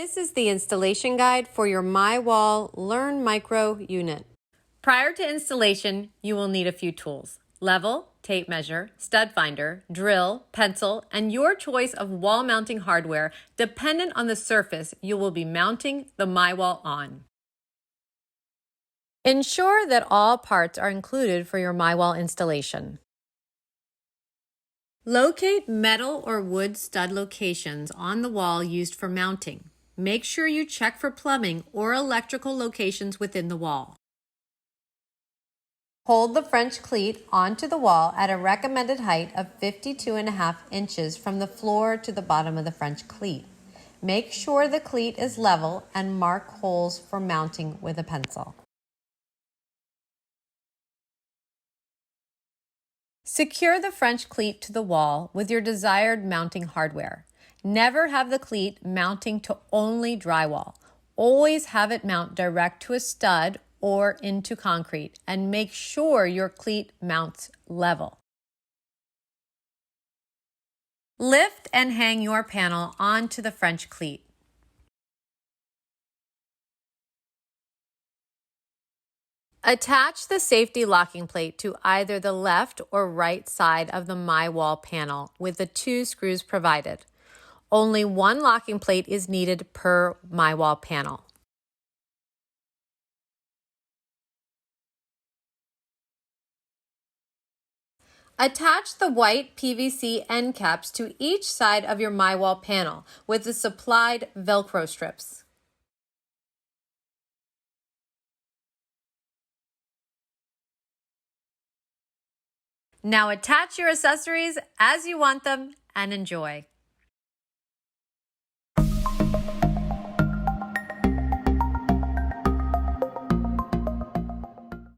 This is the installation guide for your myWall Learn Micro unit. Prior to installation, you will need a few tools: level, tape measure, stud finder, drill, pencil, and your choice of wall mounting hardware dependent on the surface you will be mounting the myWall on. Ensure that all parts are included for your myWall installation. Locate metal or wood stud locations on the wall used for mounting. Make sure you check for plumbing or electrical locations within the wall. Hold the French cleat onto the wall at a recommended height of 52.5 inches from the floor to the bottom of the French cleat. Make sure the cleat is level and mark holes for mounting with a pencil. Secure the French cleat to the wall with your desired mounting hardware. Never have the cleat mounting to only drywall. Always have it mount direct to a stud or into concrete, and make sure your cleat mounts level. Lift and hang your panel onto the French cleat. Attach the safety locking plate to either the left or right side of the myWall panel with the 2 screws provided. Only one locking plate is needed per myWall panel. Attach the white PVC end caps to each side of your myWall panel with the supplied Velcro strips. Now attach your accessories as you want them and enjoy.